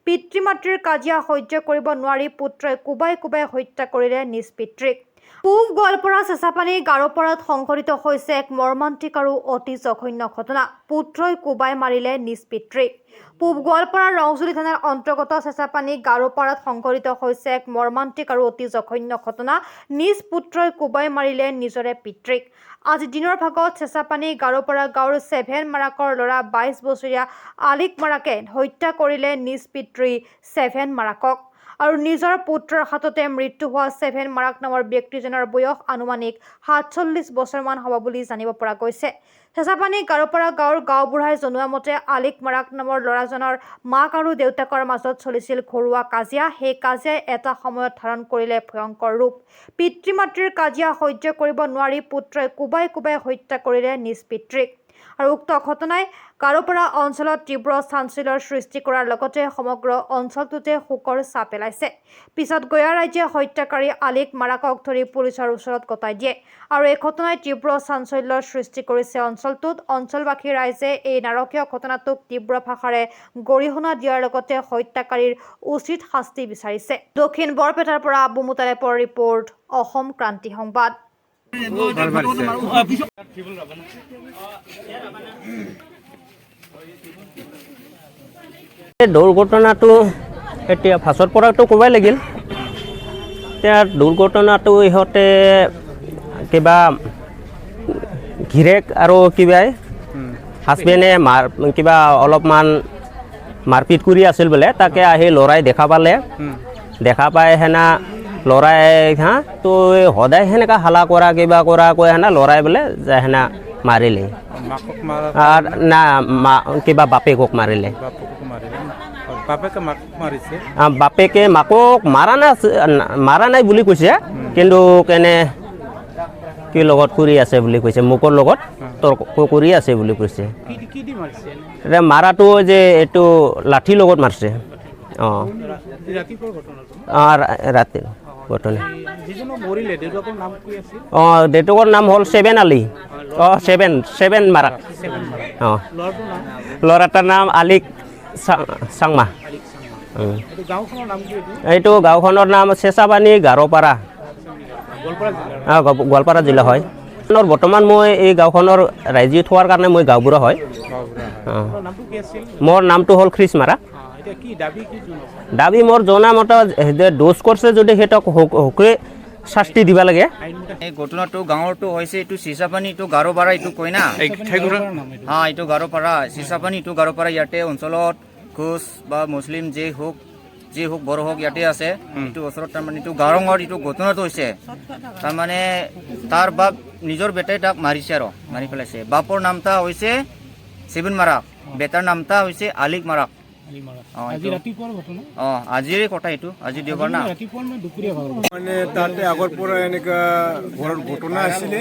পিতৃ মাতৃৰ কাজিয়া সহ্য কৰিব নোৱাৰি পুত্ৰই কোবাই কোবাই হত্যা কৰিলে নিজ পিতৃক। পূব গোৱালপাৰা চেঁচাপানী গাৰোপাৰাত সংঘটিত হৈছে এক মৰ্মান্তিক আৰু অতি জঘন্য ঘটনা। পুত্ৰই কোবাই মাৰিলে নিজ পিতৃক। পূব গোৱালপাৰাৰ ৰংজুলি থানাৰ অন্তৰ্গত চেঁচাপানী গাৰোপাৰাত সংঘটিত হৈছে এক মৰ্মান্তিক আৰু অতি জঘন্য ঘটনা। নিজ পুত্ৰই কোবাই মাৰিলে নিজৰে পিতৃক। আজি দিনৰ ভাগত চেঁচাপানী গাৰোপাৰা গাঁৱৰ 7 মাৰাকৰ ল'ৰা 22 বছৰীয়া আলিক মাৰাকে হত্যা কৰিলে নিজ পিতৃ 7 মাৰাকক। আৰু নিজৰ পুত্ৰৰ হাততে মৃত্যু হোৱা 7 মাৰাক নামৰ ব্যক্তিজনৰ বয়স আনুমানিক 47 বছৰমান হ'ব বুলি জানিব পৰা গৈছে। চেঁচাপানী গাৰোপাৰা গাঁৱৰ গাঁওবুঢ়াই জনোৱা মতে আলিক মাৰাক নামৰ ল'ৰাজনৰ মাক আৰু দেউতাকৰ মাজত চলিছিল ঘৰুৱা কাজিয়া। সেই কাজিয়াই এটা সময়ত ধাৰণ কৰিলে ভয়ংকৰ ৰূপ। পিতৃ মাতৃৰ কাজিয়া সহ্য কৰিব নোৱাৰি পুত্ৰই কোবাই কোবাই হত্যা কৰিলে নিজ পিতৃক। আৰু উক্ত ঘটনাই গাৰোপাৰা অঞ্চলত তীব্ৰ চাঞ্চল্যৰ সৃষ্টি কৰাৰ লগতে সমগ্ৰ অঞ্চলটোতে শোকৰ ছাপ পেলাইছে। পিছত গয়া ৰাজ্যে হত্যাকাৰী আলিক মাৰাকক ধৰি পুলিচৰ ওচৰত গতাই দিয়ে। আৰু এই ঘটনাই তীব্ৰ চাঞ্চল্যৰ সৃষ্টি কৰিছে অঞ্চলটোত। অঞ্চলবাসী ৰাইজে এই নাৰকীয় ঘটনাটোক তীব্ৰ ভাষাৰে গৰিহণা দিয়াৰ লগতে হত্যাকাৰীৰ উচিত শাস্তি বিচাৰিছে। দক্ষিণ বৰপেটাৰ পৰা আবু মুতালেবৰ ৰিপৰ্ট, অসম ক্ৰান্তি সংবাদ। দুৰ্ঘটনাটো এতিয়া ফাঁচৰ পৰাটো ক'বই লাগিল। এতিয়া দুৰ্ঘটনাটো ইহঁতে কিবা গিৰেক আৰু কিবা হাজবেণ্ডে কিবা অলপমান মাৰপিট কৰি আছিল বোলে। তাকে আহি ল'ৰাই দেখা পালে, দেখা পাই সেনা ল'ৰাই তো সদায় সেনেকা হালা কৰা কিবা কৰা কৈ সেনা ল'ৰাই বোলে সেনা মাৰিলে। আৰু না কিবা বাপেকক মাৰিলে। বাপেকে মাকক মাৰা নাই বুলি কৈছে, কিন্তু কেনে কি লগত কৰি আছে বুলি কৈছে, মোকৰ লগত তৰ্ক কৰি আছে বুলি কৈছে। এতিয়া মাৰাটো যে এইটো লাঠিৰ লগত মাৰিছে। ৰাতি ঘটনা। দেউতাকৰ নাম হ'ল 7 আলি। 7 মাৰাক। ল'ৰাটাৰ নাম আলিক চাংমা। এইটো গাঁওখনৰ নাম চেঁচাপানী গাৰোপাৰা, গোৱালপাৰা জিলা হয়। বৰ্তমান মই এই গাঁওখনৰ ৰাইজী থোৱাৰ কাৰণে মই গাঁওবুঢ়া হয়। মোৰ নামটো হ'ল খ্ৰীচ মাৰা। দাবী মোৰ জনামতে দোষ কৰিছে যদি সিহঁতক সকলোৱে শাস্তি দিব লাগে। এই ঘটনাটো গাঁৱৰটো হৈছে এইটো চেঁচাপানী, এইটো গাৰোপাৰা, এইটো কয় না এইটো গাৰোপাৰা চেঁচাপানী, এইটো গাৰোপাৰা। ইয়াতে অঞ্চলত কোচ বা মুছলিম যি হোক বড়ো হোক ইয়াতে আছে। এইটো ওচৰত তাৰমানে এইটো গাঁৱৰ এইটো ঘটনাটো হৈছে তাৰমানে তাৰ বাপ নিজৰ বেটাই তাক মাৰিছে আৰু মাৰি পেলাইছে। বাপৰ নামটা হৈছে 7 মাৰাক, বেটাৰ নামটা হৈছে আলিক মাৰাক। আজিৰে কথা, এইটো আজি দেওবাৰ না। মানে তাতে আগৰ পৰা এনেকা ঘৰৰ ঘটনা আছিলে।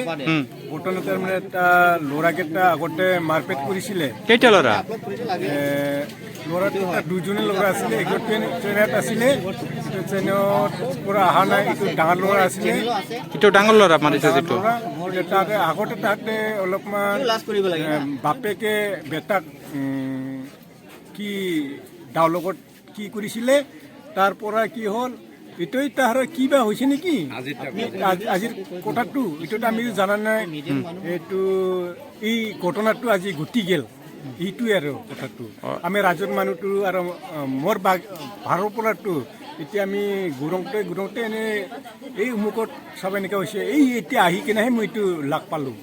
ঘটনা তাৰমানে এটা ল'ৰাকেইটা আগতে মাৰপিট কৰিছিলে। কেইটা ল'ৰা? ল'ৰাটো দুজনে ল'ৰা আছিলে। এইটো ট্ৰেইনত আছিলে, ট্ৰেইনত পৰা অহা নাই। এইটো ডাঙৰ ল'ৰা আছিলে, এইটো ডাঙৰ ল'ৰা মাৰিছে যিটো। তাতে আগতে তাতে অলপমান বাপেকে বেটাক কি দাও লগত কি কৰিছিলে, তাৰ পৰা কি হ'ল এইটোই তাহাৰ কিবা হৈছে নেকি আজিৰ কথাটো, এইটোতো আমি জানা নাই। এইটো এই ঘটনাটো আজি ঘটি গেল, এইটোৱে আৰু কথাটো। আমি ৰাজ্যৰ মানুহটো আৰু মোৰ ভাৰৰ পৰাটো এতিয়া আমি ঘূৰওঁতে এনে এই অমুকত চব এনেকুৱা হৈছে। এই এতিয়া আহি কিনেহে মই এইটো লাগ পালোঁ।